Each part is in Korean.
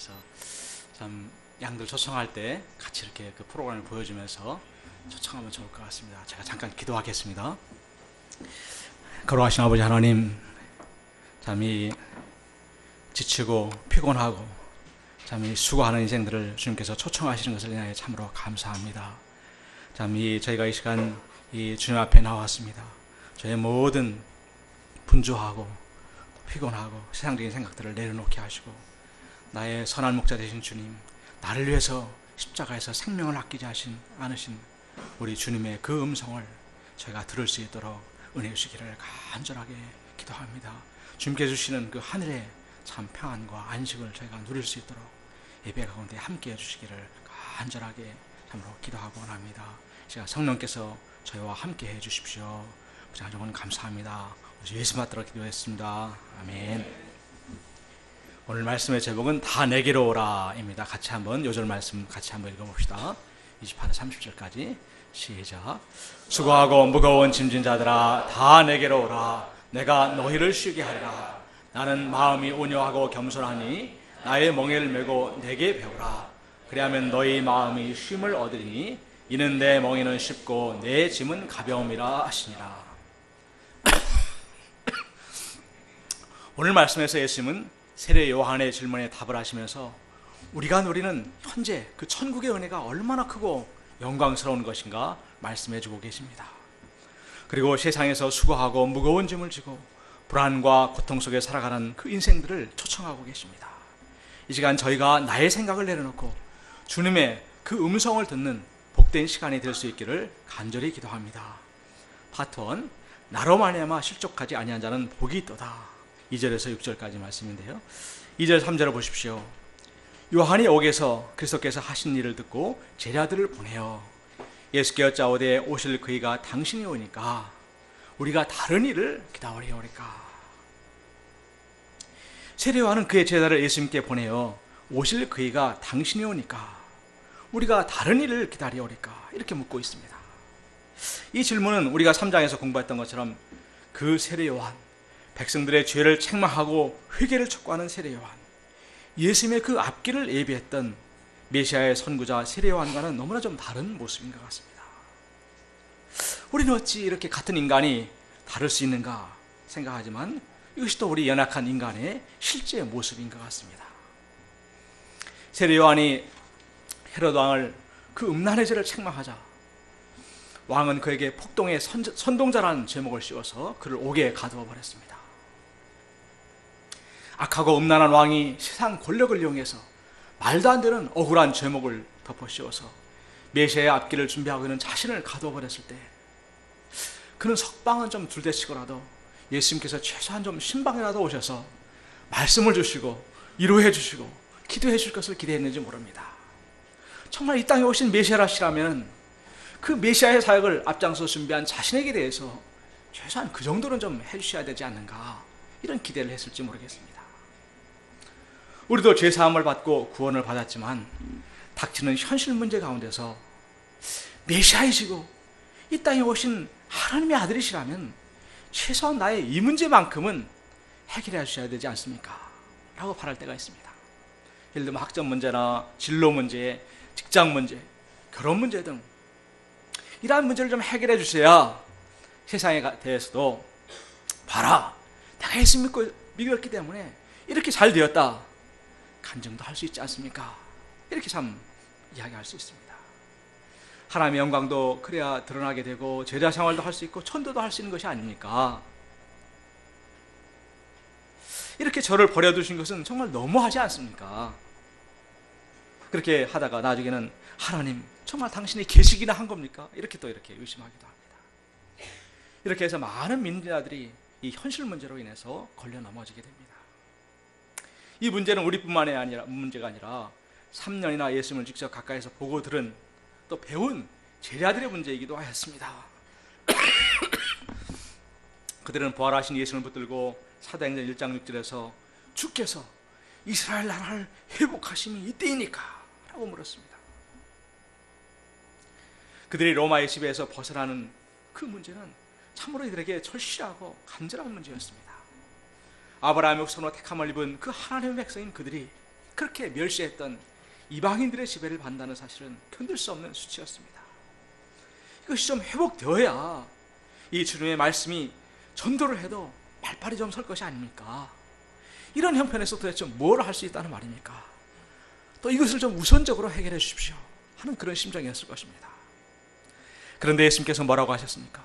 그래서 참 양들 초청할 때 같이 이렇게 그 프로그램을 보여주면서 초청하면 좋을 것 같습니다. 제가 잠깐 기도하겠습니다. 거룩하신 아버지 하나님, 참 이 지치고 피곤하고 참 이 수고하는 인생들을 주님께서 초청하시는 것을 인하여 참으로 감사합니다. 참 이 저희가 이 시간 이 주님 앞에 나왔습니다. 저의 모든 분주하고 피곤하고 세상적인 생각들을 내려놓게 하시고 나의 선한 목자 되신 주님, 나를 위해서 십자가에서 생명을 아끼지 않으신 우리 주님의 그 음성을 저희가 들을 수 있도록 은혜 주시기를 간절하게 기도합니다. 주님께 주시는 그 하늘의 참 평안과 안식을 저희가 누릴 수 있도록 예배 가운데 함께해 주시기를 간절하게 참으로 기도하고 원합니다. 제가 성령께서 저희와 함께해 주십시오. 장정원 감사합니다. 예수 받들어 기도했습니다. 아멘. 오늘 말씀의 제목은 다 내게로 오라입니다. 같이 한번 요절 말씀 같이 한번 읽어봅시다. 28절 30절까지 시작. 수고하고 무거운 짐진 자들아 다 내게로 오라. 내가 너희를 쉬게 하리라. 나는 마음이 온유하고 겸손하니 나의 멍에를 메고 내게 배우라. 그리하면 너희 마음이 쉼을 얻으리니 이는 내 멍에는 쉽고 내 짐은 가벼움이라 하시니라. 오늘 말씀에서 예수님은 세례 요한의 질문에 답을 하시면서 우리가 누리는 현재 그 천국의 은혜가 얼마나 크고 영광스러운 것인가 말씀해 주고 계십니다. 그리고 세상에서 수고하고 무거운 짐을 지고 불안과 고통 속에 살아가는 그 인생들을 초청하고 계십니다. 이 시간 저희가 나의 생각을 내려놓고 주님의 그 음성을 듣는 복된 시간이 될 수 있기를 간절히 기도합니다. 파트 1, 나로 말미암아 실족하지 아니한 자는 복이 있도다. 2절에서 6절까지 말씀인데요. 2절 3절을 보십시오. 요한이 옥에서 그리스도께서 하신 일을 듣고 제자들을 보내어 예수께 여짜오되 오실 그이가 당신이 오니까 우리가 다른 일을 기다리오리까. 세례 요한은 그의 제자를 예수님께 보내어 오실 그이가 당신이 오니까 우리가 다른 일을 기다리오리까 이렇게 묻고 있습니다. 이 질문은 우리가 3장에서 공부했던 것처럼 그 세례 요한, 백성들의 죄를 책망하고 회개를 촉구하는 세례 요한, 예수님의 그 앞길을 예비했던 메시아의 선구자 세례 요한과는 너무나 좀 다른 모습인 것 같습니다. 우리는 어찌 이렇게 같은 인간이 다를 수 있는가 생각하지만 이것이 또 우리 연약한 인간의 실제 모습인 것 같습니다. 세례 요한이 헤롯 왕을 그 음란의 죄를 책망하자 왕은 그에게 폭동의 선동자라는 제목을 씌워서 그를 옥에 가두어 버렸습니다. 악하고 음란한 왕이 세상 권력을 이용해서 말도 안 되는 억울한 제목을 덮어 씌워서 메시아의 앞길을 준비하고 있는 자신을 가두어 버렸을 때 그는 석방은 좀 둘대치고라도 예수님께서 최소한 좀 신방이라도 오셔서 말씀을 주시고 위로해 주시고 기도해 줄 것을 기대했는지 모릅니다. 정말 이 땅에 오신 메시아라시라면 그 메시아의 사역을 앞장서 준비한 자신에게 대해서 최소한 그 정도는 좀 해주셔야 되지 않는가 이런 기대를 했을지 모르겠습니다. 우리도 죄사함을 받고 구원을 받았지만 닥치는 현실 문제 가운데서 메시아이시고 이 땅에 오신 하나님의 아들이시라면 최소한 나의 이 문제만큼은 해결해 주셔야 되지 않습니까? 라고 바랄 때가 있습니다. 예를 들면 학점 문제나 진로 문제, 직장 문제, 결혼 문제 등 이러한 문제를 좀 해결해 주셔야 세상에 대해서도 봐라, 내가 예수 믿었기 때문에 이렇게 잘 되었다 간증도 할 수 있지 않습니까? 이렇게 참 이야기할 수 있습니다. 하나님의 영광도 그래야 드러나게 되고 제자 생활도 할 수 있고 천도도 할 수 있는 것이 아닙니까? 이렇게 저를 버려두신 것은 정말 너무하지 않습니까? 그렇게 하다가 나중에는 하나님 정말 당신이 계시기나 한 겁니까? 이렇게 또 이렇게 의심하기도 합니다. 이렇게 해서 많은 민자들이 이 현실 문제로 인해서 걸려 넘어지게 됩니다. 이 문제는 우리뿐만이 아니라 문제가 아니라 3년이나 예수님을 직접 가까이서 보고 들은 또 배운 제자들의 문제이기도 하였습니다. 그들은 부활하신 예수님을 붙들고 사도행전 1장 6절에서 주께서 이스라엘 나라를 회복하심이 이때이니까 라고 물었습니다. 그들이 로마의 지배에서 벗어나는 그 문제는 참으로 이들에게 절실하고 간절한 문제였습니다. 아브라함의 후손으로 택함을 입은 그 하나님의 백성인 그들이 그렇게 멸시했던 이방인들의 지배를 받는다는 사실은 견딜 수 없는 수치였습니다. 이것이 좀 회복되어야 이 주님의 말씀이 전도를 해도 발발이 좀 설 것이 아닙니까? 이런 형편에서 도대체 뭘 할 수 있다는 말입니까? 또 이것을 좀 우선적으로 해결해 주십시오 하는 그런 심정이었을 것입니다. 그런데 예수님께서 뭐라고 하셨습니까?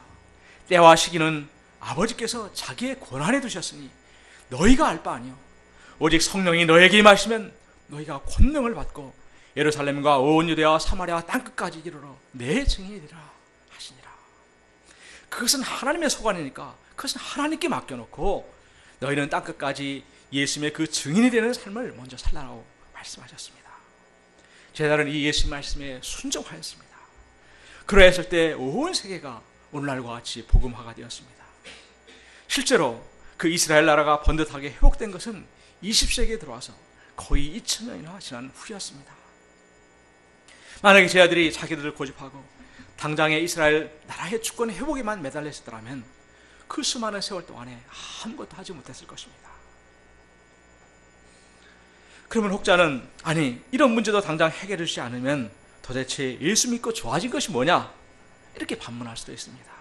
때와 시기는 아버지께서 자기의 권한에 두셨으니 너희가 알 바 아니요 오직 성령이 너에게 임하시면 너희가 권능을 받고 예루살렘과 온 유대와 사마리아 땅끝까지 이르러 내 증인이 되리라 하시니라. 그것은 하나님의 소관이니까 그것은 하나님께 맡겨놓고 너희는 땅끝까지 예수님의 그 증인이 되는 삶을 먼저 살라고 말씀하셨습니다. 제자는 이 예수님 말씀에 순종하였습니다. 그러했을 때 온 세계가 오늘날과 같이 복음화가 되었습니다. 실제로 그 이스라엘 나라가 번듯하게 회복된 것은 20세기에 들어와서 거의 2000년이나 지난 후였습니다. 만약에 제자들이 자기들을 고집하고 당장의 이스라엘 나라의 주권 회복에만 매달려 있었더라면 그 수많은 세월 동안에 아무것도 하지 못했을 것입니다. 그러면 혹자는 아니 이런 문제도 당장 해결해 주지 않으면 도대체 예수 믿고 좋아진 것이 뭐냐 이렇게 반문할 수도 있습니다.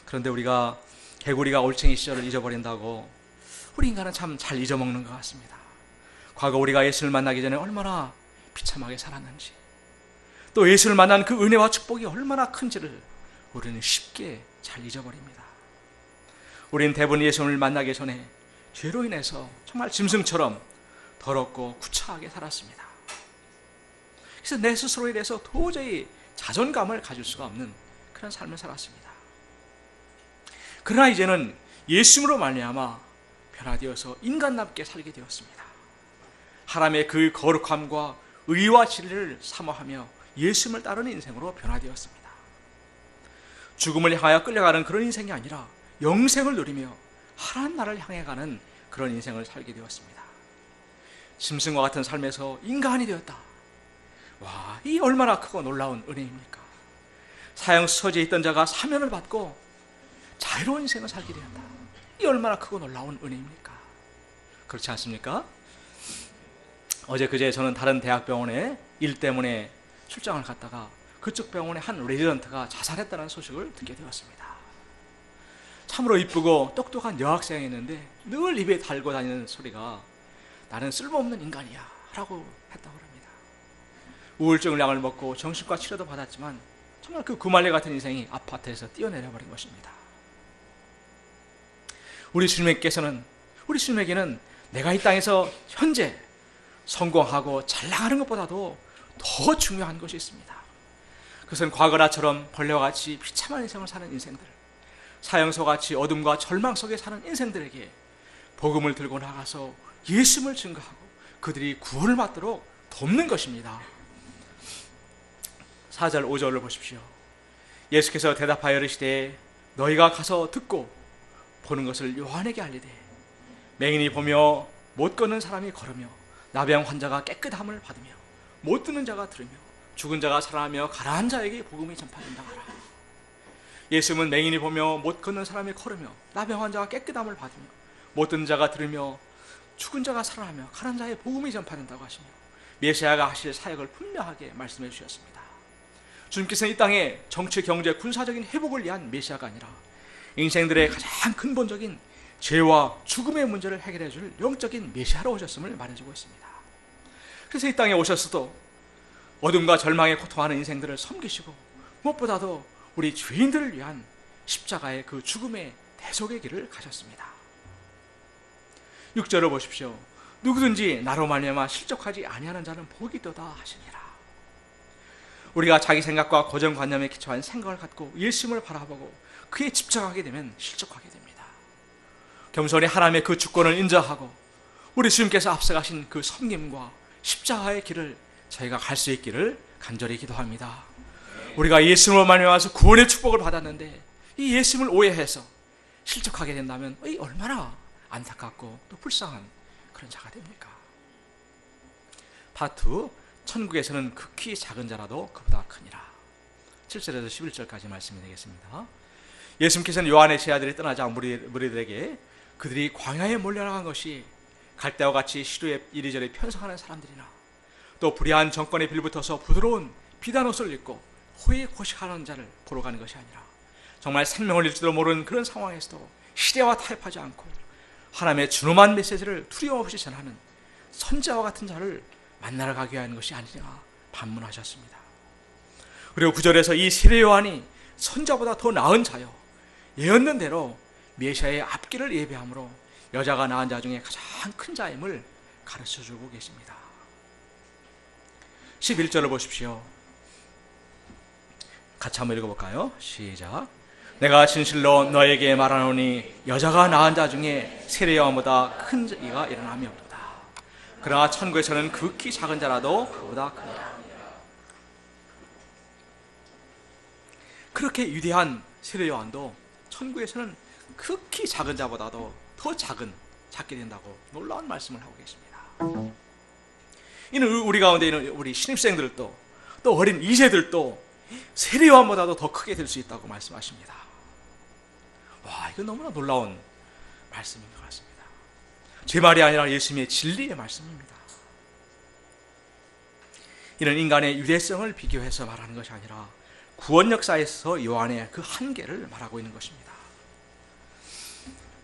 그런데 우리가 개구리가 올챙이 시절을 잊어버린다고 우리 인간은 참 잘 잊어먹는 것 같습니다. 과거 우리가 예수를 만나기 전에 얼마나 비참하게 살았는지 또 예수를 만난 그 은혜와 축복이 얼마나 큰지를 우리는 쉽게 잘 잊어버립니다. 우리는 대부분 예수를 만나기 전에 죄로 인해서 정말 짐승처럼 더럽고 구차하게 살았습니다. 그래서 내 스스로에 대해서 도저히 자존감을 가질 수가 없는 그런 삶을 살았습니다. 그러나 이제는 예수님으로 말미암아 변화되어서 인간답게 살게 되었습니다. 하나님의 그 거룩함과 의와 진리를 사모하며 예수님을 따르는 인생으로 변화되었습니다. 죽음을 향하여 끌려가는 그런 인생이 아니라 영생을 누리며 하나님 나라를 향해 가는 그런 인생을 살게 되었습니다. 짐승과 같은 삶에서 인간이 되었다. 와, 이 얼마나 크고 놀라운 은혜입니까? 사형수소지에 있던 자가 사면을 받고 자유로운 인생을 살게 되었다. 이 얼마나 크고 놀라운 은혜입니까? 그렇지 않습니까? 어제 그제 저는 다른 대학병원에 일 때문에 출장을 갔다가 그쪽 병원의 한 레지던트가 자살했다는 소식을 듣게 되었습니다. 참으로 이쁘고 똑똑한 여학생이었는데 늘 입에 달고 다니는 소리가 나는 쓸모없는 인간이야 라고 했다고 합니다. 우울증을 약을 먹고 정신과 치료도 받았지만 정말 그 구말리 같은 인생이 아파트에서 뛰어내려 버린 것입니다. 우리 주님에게는 내가 이 땅에서 현재 성공하고 잘 나가는 것보다도 더 중요한 것이 있습니다. 그것은 과거라처럼 벌레와 같이 비참한 인생을 사는 인생들, 사형소같이 어둠과 절망 속에 사는 인생들에게 복음을 들고 나가서 예수님을 증거하고 그들이 구원을 받도록 돕는 것입니다. 4절 5절을 보십시오. 예수께서 대답하여 이르시되 너희가 가서 듣고 보는 것을 요한에게 알리되 맹인이 보며 못 걷는 사람이 걸으며 나병 환자가 깨끗함을 받으며 못 듣는 자가 들으며 죽은 자가 살아나며 가라앉은 자에게 복음이 전파된다 하라. 예수님은 맹인이 보며 못 걷는 사람이 걸으며 나병 환자가 깨끗함을 받으며 못 듣는 자가 들으며 죽은 자가 살아나며 가라앉은 자의 복음이 전파된다고 하시며 메시아가 하실 사역을 분명하게 말씀해 주셨습니다. 주님께서는 이 땅에 정치, 경제, 군사적인 회복을 위한 메시아가 아니라 인생들의 가장 근본적인 죄와 죽음의 문제를 해결해 줄 영적인 메시아로 오셨음을 말해주고 있습니다. 그래서 이 땅에 오셨어도 어둠과 절망에 고통하는 인생들을 섬기시고 무엇보다도 우리 죄인들을 위한 십자가의 그 죽음의 대속의 길을 가셨습니다. 6절을 보십시오. 누구든지 나로 말미암아 실족하지 아니하는 자는 복이 있도다 하시니라. 우리가 자기 생각과 고정관념에 기초한 생각을 갖고 예수님을 바라보고 그에 집착하게 되면 실족하게 됩니다. 겸손히 하나님의 그 주권을 인정하고 우리 주님께서 앞서가신 그 섬김과 십자가의 길을 저희가 갈 수 있기를 간절히 기도합니다. 우리가 예수님으로 말미암아서 구원의 축복을 받았는데 이 예수님을 오해해서 실족하게 된다면 이 얼마나 안타깝고 또 불쌍한 그런 자가 됩니까? 파트 2, 천국에서는 극히 작은 자라도 그보다 크니라. 7절에서 11절까지 말씀이 되겠습니다. 예수님께서는 요한의 제자들이 떠나자 무리들에게 그들이 광야에 몰려나간 것이 갈대와 같이 시루에 이리저리 편성하는 사람들이나 또 불의한 정권에 빌붙어서 부드러운 비단 옷을 입고 호의호식하는 자를 보러 가는 것이 아니라 정말 생명을 잃지도 모르는 그런 상황에서도 시대와 타협하지 않고 하나님의 준엄한 메시지를 두려움 없이 전하는 선지자와 같은 자를 만나러 가기 위한 것이 아니냐 반문하셨습니다. 그리고 9절에서 이 세례 요한이 선지자보다 더 나은 자요 예언된 대로 메시아의 앞길을 예배함으로 여자가 낳은 자 중에 가장 큰 자임을 가르쳐주고 계십니다. 11절을 보십시오. 같이 한번 읽어볼까요? 시작. 내가 진실로 너에게 말하노니 여자가 낳은 자 중에 세례 요한보다 큰 이가 일어남이 없도다. 그러나 천국에서는 극히 작은 자라도 그보다 크다. 그렇게 위대한 세례 요한도 천국에서는 극히 작은 자보다도 더 작게 된다고 놀라운 말씀을 하고 계십니다. 이는 우리 가운데 있는 우리 신입생들도 또 어린 2세들도 세례 요한보다도 더 크게 될 수 있다고 말씀하십니다. 와, 이건 너무나 놀라운 말씀인 것 같습니다. 제 말이 아니라 예수님의 진리의 말씀입니다. 이는 인간의 유대성을 비교해서 말하는 것이 아니라 구원 역사에서 요한의 그 한계를 말하고 있는 것입니다.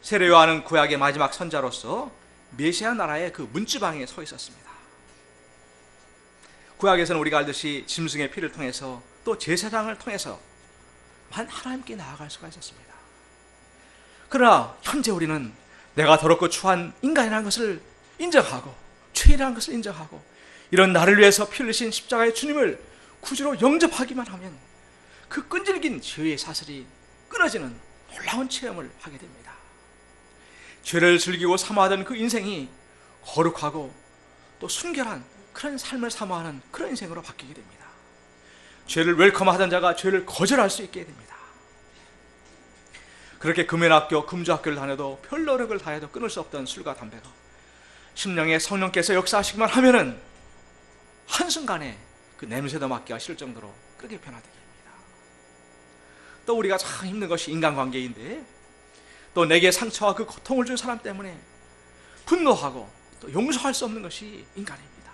세례 요한은 구약의 마지막 선자로서 메시아 나라의 그 문지방에 서 있었습니다. 구약에서는 우리가 알듯이 짐승의 피를 통해서 또 제사장을 통해서 하나님께 나아갈 수가 있었습니다. 그러나 현재 우리는 내가 더럽고 추한 인간이라는 것을 인정하고 죄인이라는 것을 인정하고 이런 나를 위해서 피 흘리신 십자가의 주님을 구주로 영접하기만 하면 그 끈질긴 죄의 사슬이 끊어지는 놀라운 체험을 하게 됩니다. 죄를 즐기고 사모하던 그 인생이 거룩하고 또 순결한 그런 삶을 사모하는 그런 인생으로 바뀌게 됩니다. 죄를 웰컴하던 자가 죄를 거절할 수 있게 됩니다. 그렇게 금연학교, 금주학교를 다녀도 별 노력을 다해도 끊을 수 없던 술과 담배가 심령에 성령께서 역사하시기만 하면은 한순간에 그 냄새도 맡기가 싫을 정도로 그렇게 변화되게 됩니다. 또 우리가 참 힘든 것이 인간관계인데 또 내게 상처와 그 고통을 준 사람 때문에 분노하고 또 용서할 수 없는 것이 인간입니다.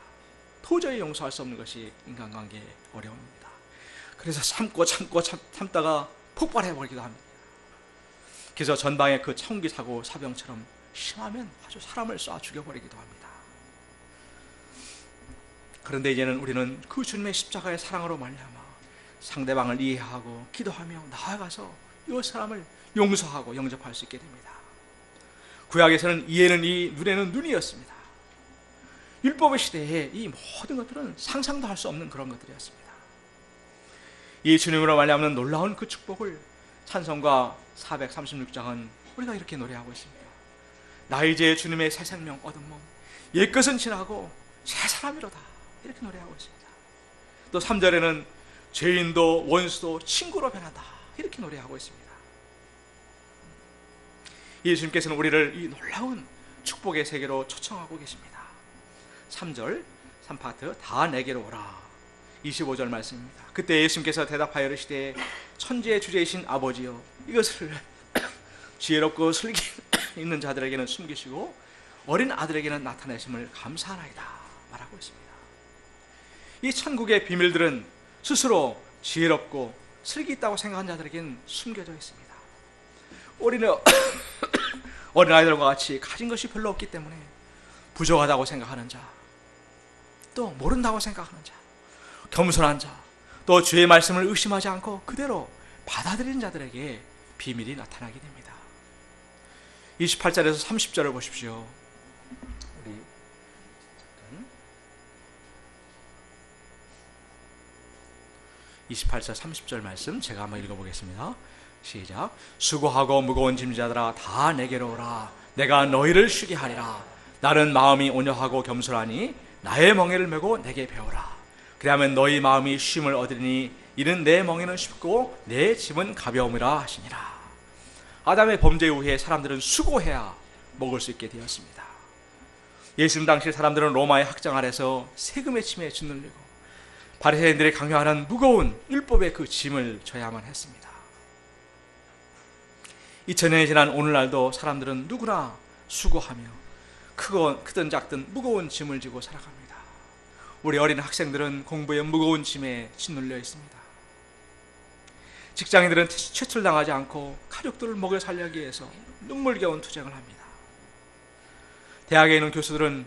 도저히 용서할 수 없는 것이 인간관계의 어려움입니다. 그래서 참다가 폭발해버리기도 합니다. 그래서 전방의 그 총기 사고 사병처럼 심하면 아주 사람을 쏴 죽여버리기도 합니다. 그런데 이제는 우리는 그 주님의 십자가의 사랑으로 말미암아 상대방을 이해하고 기도하며 나아가서 이 사람을 용서하고 영접할 수 있게 됩니다. 구약에서는 이에는 이, 눈에는 눈이었습니다. 율법의 시대에 이 모든 것들은 상상도 할 수 없는 그런 것들이었습니다. 이 주님으로 말미암는 놀라운 그 축복을 찬송가 436장은 우리가 이렇게 노래하고 있습니다. 나 이제 주님의 새 생명 얻은 몸 옛것은 지나고 새 사람이로다 이렇게 노래하고 있습니다. 또 3절에는 죄인도 원수도 친구로 변한다 이렇게 노래하고 있습니다. 예수님께서는 우리를 이 놀라운 축복의 세계로 초청하고 계십니다. 3절 3파트 다 내게로 오라 25절 말씀입니다. 그때 예수님께서 대답하여 이르시되 천지의 주제이신 아버지여 이것을 지혜롭고 슬기 있는 자들에게는 숨기시고 어린 아들에게는 나타내심을 감사하나이다 말하고 있습니다. 이 천국의 비밀들은 스스로 지혜롭고 슬기 있다고 생각하는 자들에게는 숨겨져 있습니다. 어린아이들과 같이 가진 것이 별로 없기 때문에 부족하다고 생각하는 자, 또 모른다고 생각하는 자, 겸손한 자, 또 주의 말씀을 의심하지 않고 그대로 받아들이는 자들에게 비밀이 나타나게 됩니다. 28절에서 30절을 보십시오. 우리 28절 30절 말씀 제가 한번 읽어보겠습니다. 시작. 수고하고 무거운 짐자들아 다 내게로 오라. 내가 너희를 쉬게 하리라. 나는 마음이 온유하고 겸손하니 나의 멍에를 메고 내게 배우라. 그리하면 너희 마음이 쉼을 얻으리니 이는 내 멍에는 쉽고 내 짐은 가벼움이라 하시니라. 아담의 범죄 후에 사람들은 수고해야 먹을 수 있게 되었습니다. 예수님 당시 사람들은 로마의 학장 아래서 세금의 침에 짓눌리고 바리새인들이 강요하는 무거운 율법의 그 짐을 져야만 했습니다. 2000년이 지난 오늘날도 사람들은 누구나 수고하며 크든 작든 무거운 짐을 지고 살아갑니다. 우리 어린 학생들은 공부에 무거운 짐에 짓눌려 있습니다. 직장인들은 퇴출당하지 않고 가족들을 먹여 살리기 위해서 눈물겨운 투쟁을 합니다. 대학에 있는 교수들은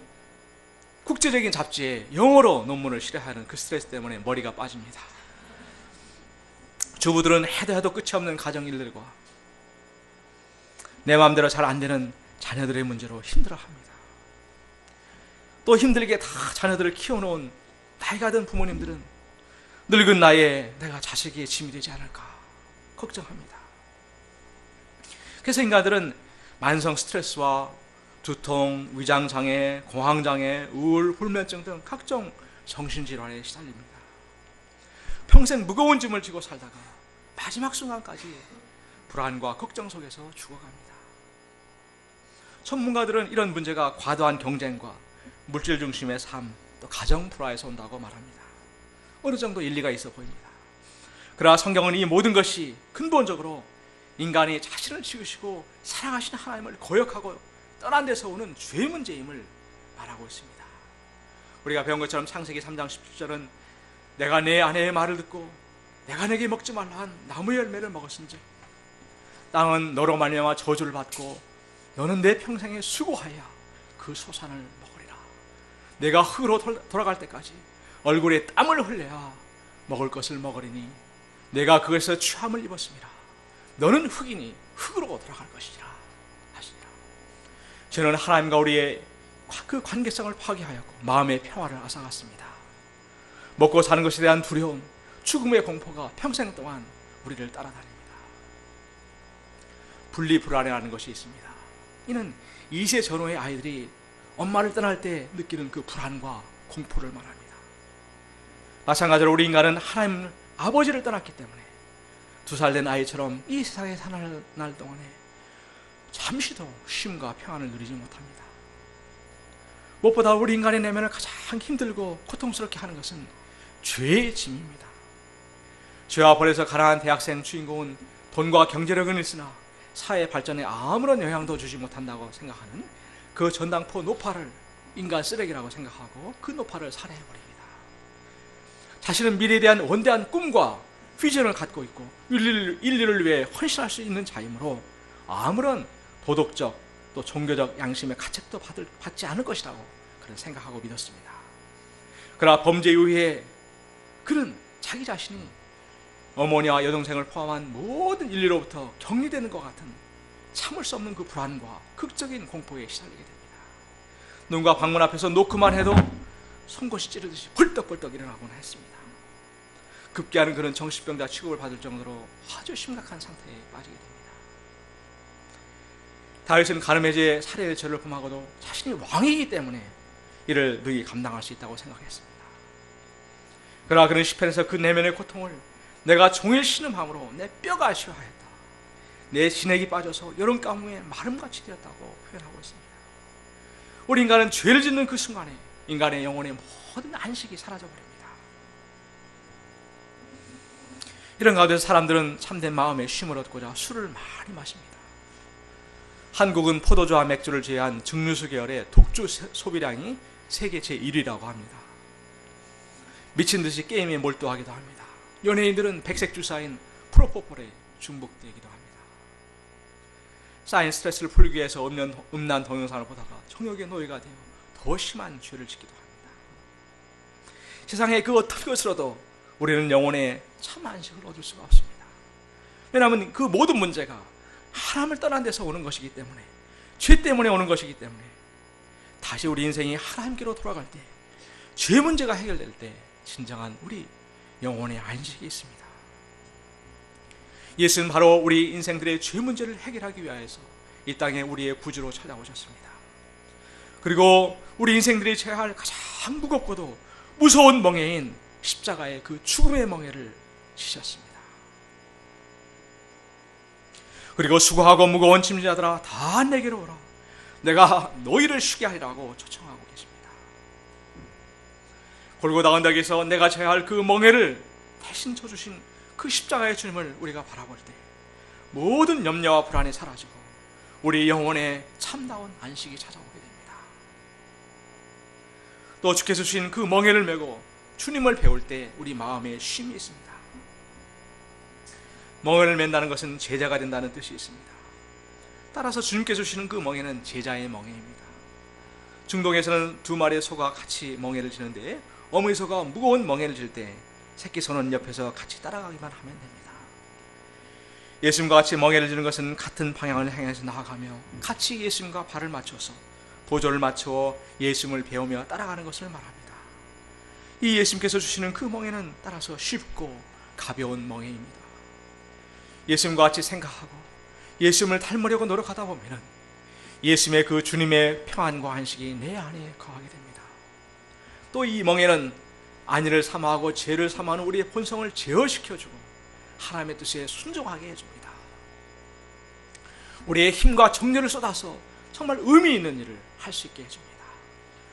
국제적인 잡지에 영어로 논문을 실어하는 그 스트레스 때문에 머리가 빠집니다. 주부들은 해도 해도 끝이 없는 가정 일들과 내 마음대로 잘 안 되는 자녀들의 문제로 힘들어합니다. 또 힘들게 다 자녀들을 키워놓은 나이가 든 부모님들은 늙은 나이에 내가 자식의 짐이 되지 않을까 걱정합니다. 그래서 인간들은 만성 스트레스와 두통, 위장장애, 공황장애, 우울, 불면증 등 각종 정신질환에 시달립니다. 평생 무거운 짐을 지고 살다가 마지막 순간까지 불안과 걱정 속에서 죽어갑니다. 전문가들은 이런 문제가 과도한 경쟁과 물질 중심의 삶, 또 가정 불화에서 온다고 말합니다. 어느 정도 일리가 있어 보입니다. 그러나 성경은 이 모든 것이 근본적으로 인간이 자신을 지으시고 사랑하시는 하나님을 거역하고 떠난 데서 오는 죄의 문제임을 말하고 있습니다. 우리가 배운 것처럼 창세기 3장 17절은 내가 내 아내의 말을 듣고 내가 내게 먹지 말라 한 나무의 열매를 먹었은즉 땅은 너로 말미암아 저주를 받고 너는 내 평생에 수고하여 그 소산을 먹으리라. 내가 흙으로 돌아갈 때까지 얼굴에 땀을 흘려야 먹을 것을 먹으리니 내가 그것에서 취함을 입었습니다. 너는 흙이니 흙으로 돌아갈 것이라 하시니라. 저는 하나님과 우리의 그 관계성을 파괴하였고 마음의 평화를 앗아갔습니다. 먹고 사는 것에 대한 두려움, 죽음의 공포가 평생 동안 우리를 따라다닙니다. 분리불안이라는 것이 있습니다. 이는 2세 전후의 아이들이 엄마를 떠날 때 느끼는 그 불안과 공포를 말합니다. 마찬가지로 우리 인간은 하나님 아버지를 떠났기 때문에 2살 된 아이처럼 이 세상에 사는 날 동안에 잠시도 쉼과 평안을 누리지 못합니다. 무엇보다 우리 인간의 내면을 가장 힘들고 고통스럽게 하는 것은 죄의 짐입니다. 죄와 벌에서 가난한 대학생 주인공은 돈과 경제력은 있으나 사회 발전에 아무런 영향도 주지 못한다고 생각하는 그 전당포 노파를 인간 쓰레기라고 생각하고 그 노파를 살해해버립니다. 자신은 미래에 대한 원대한 꿈과 비전을 갖고 있고 인류를 위해 헌신할 수 있는 자이므로 아무런 도덕적 또 종교적 양심의 가책도 받지 않을 것이라고 그런 생각하고 믿었습니다. 그러나 범죄 이후에 그는 자기 자신이 어머니와 여동생을 포함한 모든 인류로부터 격리되는 것 같은 참을 수 없는 그 불안과 극적인 공포에 시달리게 됩니다. 누군가 방문 앞에서 놓고만 해도 송곳이 찌르듯이 벌떡벌떡 일어나곤 했습니다. 급기야는 그는 정신병자 취급을 받을 정도로 아주 심각한 상태에 빠지게 됩니다. 다윗은 가늠해제 살해의 죄를 범하고도 자신이 왕이기 때문에 이를 능히 감당할 수 있다고 생각했습니다. 그러나 그는 시편에서 그 내면의 고통을 내가 종일 신음함으로 내 뼈가 시화하였다. 내 진액이 빠져서 여름 가뭄에 마름같이 되었다고 표현하고 있습니다. 우리 인간은 죄를 짓는 그 순간에 인간의 영혼의 모든 안식이 사라져버립니다. 이런 가운데서 사람들은 참된 마음의 쉼을 얻고자 술을 많이 마십니다. 한국은 포도주와 맥주를 제외한 증류수 계열의 독주 소비량이 세계 제1위라고 합니다. 미친 듯이 게임에 몰두하기도 합니다. 연예인들은 백색 주사인 프로포폴에 중독되기도 합니다. 쌓인 스트레스를 풀기 위해서 음란 동영상을 보다가 정욕의 노예가 되어 더 심한 죄를 짓기도 합니다. 세상의 그 어떤 것으로도 우리는 영혼의 참 안식을 얻을 수가 없습니다. 왜냐하면 그 모든 문제가 하나님을 떠난 데서 오는 것이기 때문에, 죄 때문에 오는 것이기 때문에, 다시 우리 인생이 하나님께로 돌아갈 때, 죄 문제가 해결될 때 진정한 우리 영혼의 안식이 있습니다. 예수는 바로 우리 인생들의 죄 문제를 해결하기 위하여서 이 땅에 우리의 구주로 찾아오셨습니다. 그리고 우리 인생들이 져야 할 가장 무겁고도 무서운 멍에인 십자가의 그 죽음의 멍에를 지셨습니다. 그리고 수고하고 무거운 짐자들아 다 내게로 오라. 내가 너희를 쉬게 하리라고 초청하고 계십니다. 골고다 언덕에서 내가 져야 할 그 멍에를 대신 져주신 그 십자가의 주님을 우리가 바라볼 때 모든 염려와 불안이 사라지고 우리 영혼에 참다운 안식이 찾아오게 됩니다. 또 주께서 주신 그 멍에를 메고 주님을 배울 때 우리 마음에 쉼이 있습니다. 멍에를 맨다는 것은 제자가 된다는 뜻이 있습니다. 따라서 주님께서 주시는 그 멍에는 제자의 멍에입니다. 중동에서는 두 마리의 소가 같이 멍에를 지는데 어머니 소가 무거운 멍에를 질 때 새끼 소는 옆에서 같이 따라가기만 하면 됩니다. 예수님과 같이 멍에를 지는 것은 같은 방향을 향해서 나아가며 같이 예수님과 발을 맞춰서 보조를 맞추어 예수님을 배우며 따라가는 것을 말합니다. 이 예수님께서 주시는 그 멍에는 따라서 쉽고 가벼운 멍에입니다. 예수님과 같이 생각하고 예수님을 닮으려고 노력하다 보면 예수님의 그 주님의 평안과 안식이 내 안에 거하게 됩니다. 또 이 멍에는 안위를 사모하고 죄를 사모하는 우리의 본성을 제어시켜주고 하나님의 뜻에 순종하게 해줍니다. 우리의 힘과 정열을 쏟아서 정말 의미 있는 일을 할 수 있게 해줍니다.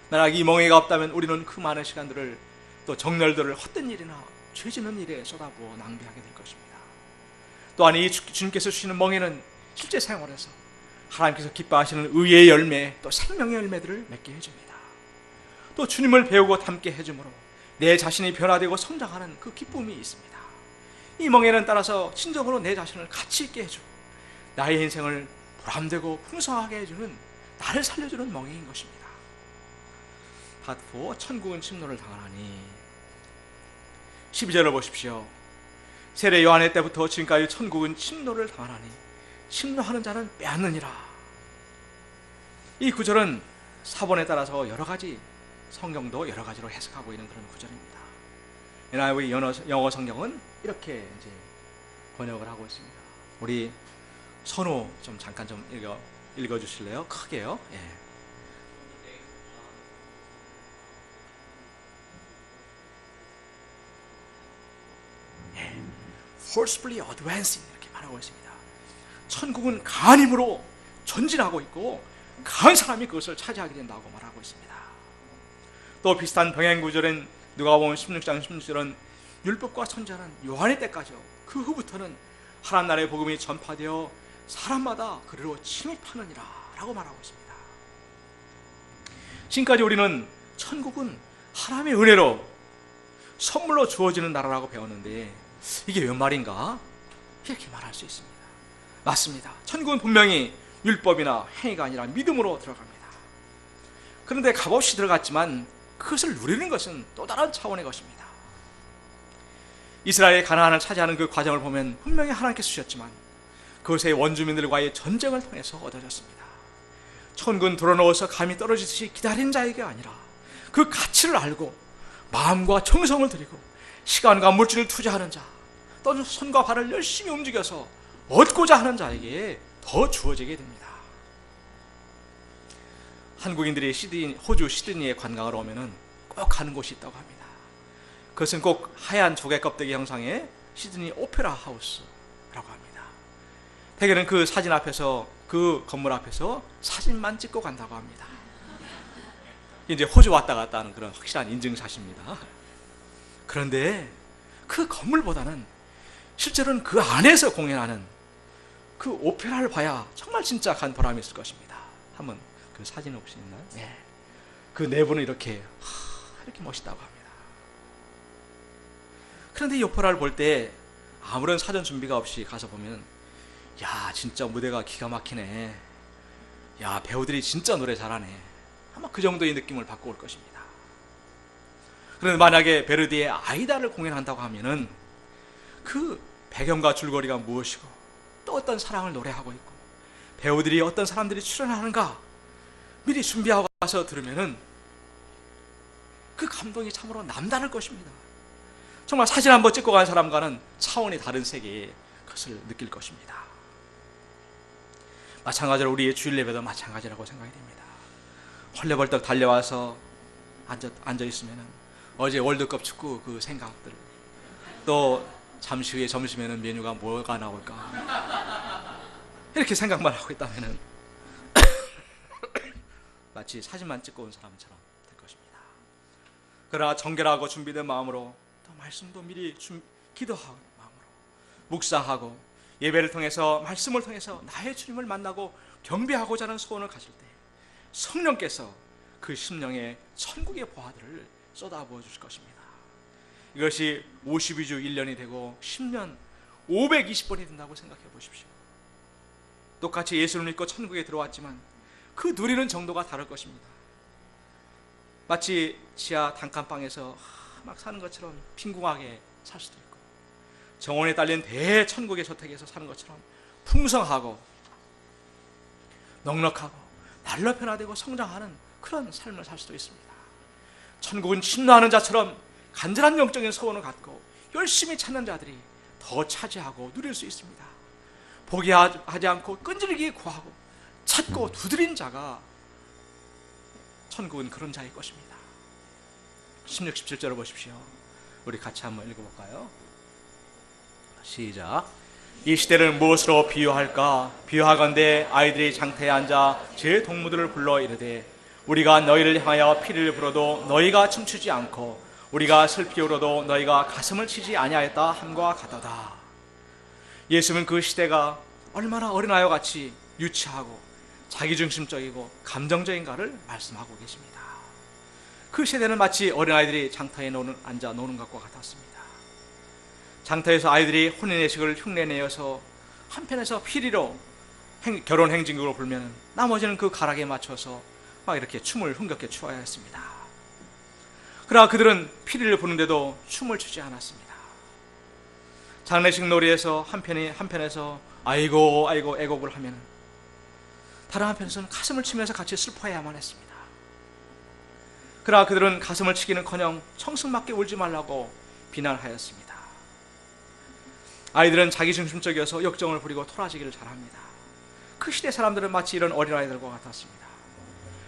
만약 이 멍에가 없다면 우리는 그 많은 시간들을 또 정열들을 헛된 일이나 죄짓는 일에 쏟아부어 낭비하게 될 것입니다. 또한 이 주님께서 주시는 멍에는 실제 생활에서 하나님께서 기뻐하시는 의의 열매 또 생명의 열매들을 맺게 해줍니다. 또 주님을 배우고 닮게 해주므로 내 자신이 변화되고 성장하는 그 기쁨이 있습니다. 이 멍에는 따라서 진정으로 내 자신을 가치 있게 해주고 나의 인생을 보람되고 풍성하게 해주는 나를 살려주는 멍에인 것입니다. 파트 4 천국은 침노를 당하나니 12절을 보십시오. 세례 요한의 때부터 지금까지 천국은 침노를 당하나니 침노하는 자는 빼앗느니라. 이 구절은 사본에 따라서 여러 가지 성경도 여러 가지로 해석하고 있는 그런 구절입니다. NIV 영어 성경은 이렇게 이제 번역을 하고 있습니다. 우리 선우 좀 잠깐 좀 읽어 주실래요? 크게요. 예. forcefully advancing 이렇게 말하고 있습니다. 천국은 강한 힘으로 전진하고 있고 강한 사람이 그것을 차지하게 된다고 말하고 있습니다. 또 비슷한 병행 구절은 누가복음 16장 16절은 율법과 선지자는 요한의 때까지요. 그 후부터는 하나님 나라의 복음이 전파되어 사람마다 그리로 침입하느니라 라고 말하고 있습니다. 지금까지 우리는 천국은 하나님의 은혜로 선물로 주어지는 나라라고 배웠는데 이게 웬 말인가? 이렇게 말할 수 있습니다. 맞습니다. 천국은 분명히 율법이나 행위가 아니라 믿음으로 들어갑니다. 그런데 값없이 들어갔지만 그것을 누리는 것은 또 다른 차원의 것입니다. 이스라엘의 가나안을 차지하는 그 과정을 보면 분명히 하나님께서 주셨지만 그것의 원주민들과의 전쟁을 통해서 얻어졌습니다. 천군 들어놓아서 감이 떨어지듯이 기다린 자에게 아니라 그 가치를 알고 마음과 정성을 들이고 시간과 물질을 투자하는 자, 또 손과 발을 열심히 움직여서 얻고자 하는 자에게 더 주어지게 됩니다. 한국인들이 호주 시드니에 관광을 오면은 꼭 가는 곳이 있다고 합니다. 그것은 꼭 하얀 조개 껍데기 형상의 시드니 오페라 하우스라고 합니다. 대개는 그 사진 앞에서 그 건물 앞에서 사진만 찍고 간다고 합니다. 이제 호주 왔다 갔다 하는 그런 확실한 인증샷입니다. 그런데 그 건물보다는 실제로는 그 안에서 공연하는 그 오페라를 봐야 정말 진짜 간 보람이 있을 것입니다. 한번 그 사진 혹시 있나요? 네. 그 내부는 이렇게 멋있다고 합니다. 그런데 이 오페라를 볼 때 아무런 사전 준비가 없이 가서 보면 야 진짜 무대가 기가 막히네, 야 배우들이 진짜 노래 잘하네, 아마 그 정도의 느낌을 받고 올 것입니다. 그런데 만약에 베르디의 아이다를 공연한다고 하면은 그 배경과 줄거리가 무엇이고 또 어떤 사랑을 노래하고 있고 배우들이 어떤 사람들이 출연하는가 미리 준비하고 가서 들으면은 그 감동이 참으로 남다를 것입니다. 정말 사진 한번 찍고 간 사람과는 차원이 다른 세계에 그것을 느낄 것입니다. 마찬가지로 우리의 주일 예배도 마찬가지라고 생각이 됩니다. 헐레벌떡 달려와서 앉아 있으면은 어제 월드컵 축구 그 생각들, 또 잠시 후에 점심에는 메뉴가 뭐가 나올까 이렇게 생각만 하고 있다면은 마치 사진만 찍고 온 사람처럼 될 것입니다. 그러나 정결하고 준비된 마음으로 또 말씀도 미리 기도하는 마음으로 묵상하고 예배를 통해서 말씀을 통해서 나의 주님을 만나고 경배하고자 하는 소원을 가질 때 성령께서 그 심령에 천국의 보화들을 쏟아부어 주실 것입니다. 이것이 52주 1년이 되고 10년 520번이 된다고 생각해 보십시오. 똑같이 예수를 믿고 천국에 들어왔지만 그 누리는 정도가 다를 것입니다. 마치 지하 단칸방에서 막 사는 것처럼 빈궁하게 살 수도 있고, 정원에 딸린 대천국의 저택에서 사는 것처럼 풍성하고 넉넉하고 날로 변화되고 성장하는 그런 삶을 살 수도 있습니다. 천국은 침노하는 자처럼 간절한 영적인 소원을 갖고 열심히 찾는 자들이 더 차지하고 누릴 수 있습니다. 포기하지 않고 끈질기게 구하고 찾고 두드린 자가 천국은 그런 자일 것입니다. 16, 17절을 보십시오. 우리 같이 한번 읽어볼까요? 시작. 이 시대를 무엇으로 비유할까? 비유하건대 아이들이 장터에 앉아 제 동무들을 불러 이르되 우리가 너희를 향하여 피를 불어도 너희가 춤추지 않고 우리가 슬피 울어도 너희가 가슴을 치지 아니하였다 함과 같도다. 예수는 그 시대가 얼마나 어린아이와 같이 유치하고 자기중심적이고 감정적인가를 말씀하고 계십니다. 그 시대는 마치 어린아이들이 장터에 앉아 노는 것과 같았습니다. 장터에서 아이들이 혼인예식을 흉내내어서 한편에서 피리로 결혼 행진곡을 불면 나머지는 그 가락에 맞춰서 막 이렇게 춤을 흥겹게 추어야 했습니다. 그러나 그들은 피리를 부는데도 춤을 추지 않았습니다. 장례식 놀이에서 한편에서 아이고 아이고 애곡을 하면 다른 한편에서는 가슴을 치면서 같이 슬퍼해야만 했습니다. 그러나 그들은 가슴을 치기는커녕 청승맞게 울지 말라고 비난하였습니다. 아이들은 자기중심적이어서 역정을 부리고 토라지기를 잘합니다. 그 시대 사람들은 마치 이런 어린아이들과 같았습니다.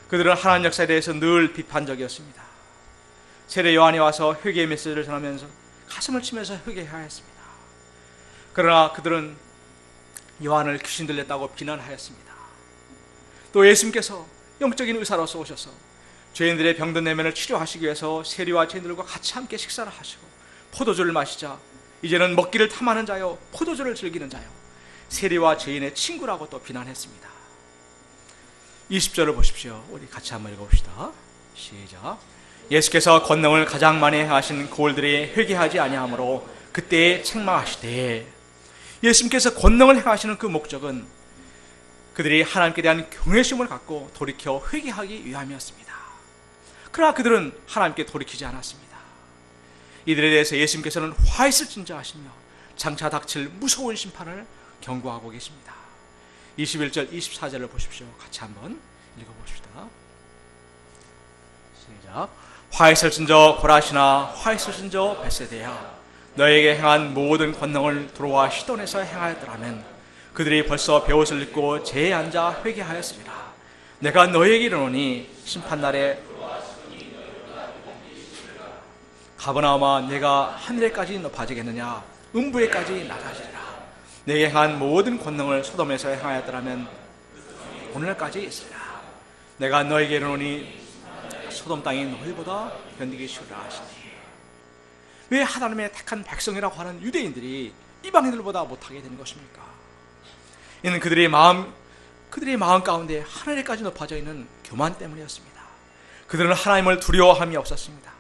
그들은 하나님 역사에 대해서 늘 비판적이었습니다. 세례 요한이 와서 회개의 메시지를 전하면서 가슴을 치면서 회개해야 했습니다. 그러나 그들은 요한을 귀신 들렸다고 비난하였습니다. 또 예수님께서 영적인 의사로서 오셔서 죄인들의 병든 내면을 치료하시기 위해서 세리와 죄인들과 같이 함께 식사를 하시고 포도주를 마시자 이제는 먹기를 탐하는 자요 포도주를 즐기는 자요 세리와 죄인의 친구라고 또 비난했습니다. 20절을 보십시오. 우리 같이 한번 읽어봅시다. 시작. 예수께서 권능을 가장 많이 행하신 고을들이 회개하지 아니하므로 그때에 책망하시되, 예수님께서 권능을 행하시는 그 목적은 그들이 하나님께 대한 경외심을 갖고 돌이켜 회개하기 위함이었습니다. 그러나 그들은 하나님께 돌이키지 않았습니다. 이들에 대해서 예수님께서는 화 있을진저 하시며 장차 닥칠 무서운 심판을 경고하고 계십니다. 21절 24절을 보십시오. 같이 한번 읽어봅시다. 시작. 화 있을진저 고라시나 화 있을진저 벳세대야, 너에게 행한 모든 권능을 두로와 시돈에서 행하였더라면 그들이 벌써 베옷을 입고 제에 앉아 회개하였으리라. 내가 너에게 이르노니 심판날에 가버나움아 내가 하늘에까지 높아지겠느냐, 음부에까지 낮아지리라. 내게 행한 모든 권능을 소돔에서 행하였더라면 오늘날까지 있으리라. 내가 너에게 이르노니 소돔 땅이 너희보다 견디기 쉬우라 하시니. 왜 하나님의 택한 백성이라고 하는 유대인들이 이방인들보다 못하게 되는 것입니까? 이는 그들의 마음 가운데 하늘에까지 높아져 있는 교만 때문이었습니다. 그들은 하나님을 두려워함이 없었습니다.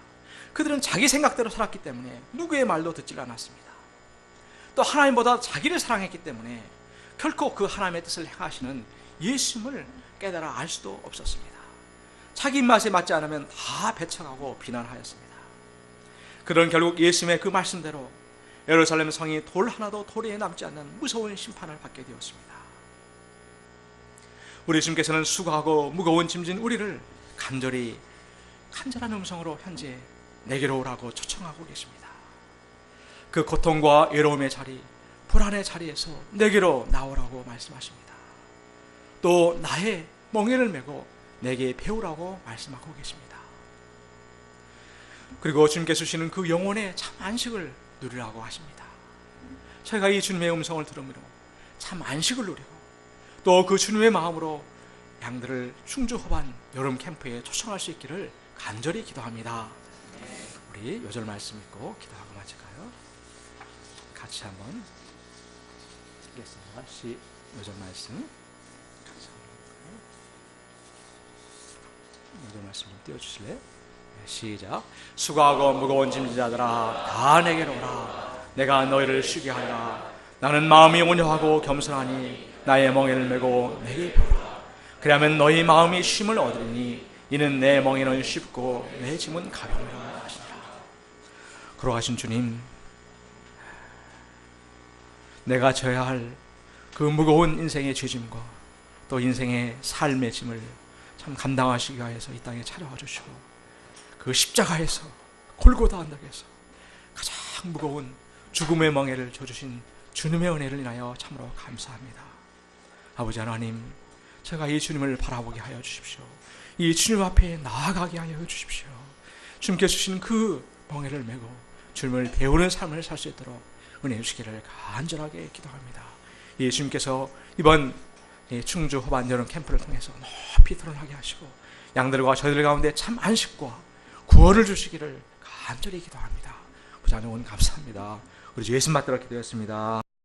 그들은 자기 생각대로 살았기 때문에 누구의 말도 듣지 않았습니다. 또 하나님보다 자기를 사랑했기 때문에 결코 그 하나님의 뜻을 행하시는 예수님을 깨달아 알 수도 없었습니다. 자기 입맛에 맞지 않으면 다 배척하고 비난하였습니다. 그런 결국 예수님의 그 말씀대로 예루살렘 성이 돌 하나도 도리에 남지 않는 무서운 심판을 받게 되었습니다. 우리 주님께서는 수고하고 무거운 짐진 우리를 간절한 음성으로 현재 내게로 오라고 초청하고 계십니다. 그 고통과 외로움의 자리, 불안의 자리에서 내게로 나오라고 말씀하십니다. 또 나의 멍에를 메고 내게 배우라고 말씀하고 계십니다. 그리고 주님께서 주시는 그 영혼의 참 안식을 누리라고 하십니다. 저희가 이 주님의 음성을 들음으로 참 안식을 누리고 또 그 주님의 마음으로 양들을 충주호반 여름 캠프에 초청할 수 있기를 간절히 기도합니다. 우리 요절 말씀 읽고 기도하고 마칠까요? 같이 한번 읽겠습니다. 요절 말씀 같이 한번 읽을까요? 오늘 말씀 좀 띄워주실래요? 네, 시작. 수고하고 무거운 짐진 자들아 다 내게로 오라. 내가 너희를 쉬게 하리라. 나는 마음이 온유하고 겸손하니 나의 멍에를 메고 내게 입혀라. 그리하면 너희 마음이 쉼을 얻으리니 이는 내 멍에는 쉽고 내 짐은 가벼우라 하시니라. 걸어가신 주님, 내가 져야 할 그 무거운 인생의 죄짐과 또 인생의 삶의 짐을 참 감당하시기 위해서 이 땅에 찾아와 주시고 그 십자가에서 골고다 언덕에서 가장 무거운 죽음의 멍에를 져주신 주님의 은혜를 인하여 참으로 감사합니다. 아버지 하나님, 제가 이 주님을 바라보게 하여 주십시오. 이 주님 앞에 나아가게 하여 주십시오. 주님께서 주신 그 멍에를 메고 주님을 배우는 삶을 살 수 있도록 은혜 주시기를 간절하게 기도합니다. 예수님께서 이번 충주 호반 여름 캠프를 통해서 높이 드러나게 하시고 양들과 저희들 가운데 참 안식과 구원을 주시기를 간절히 기도합니다. 부자님 오늘 감사합니다. 우리 주 예수 받들어 기도했습니다.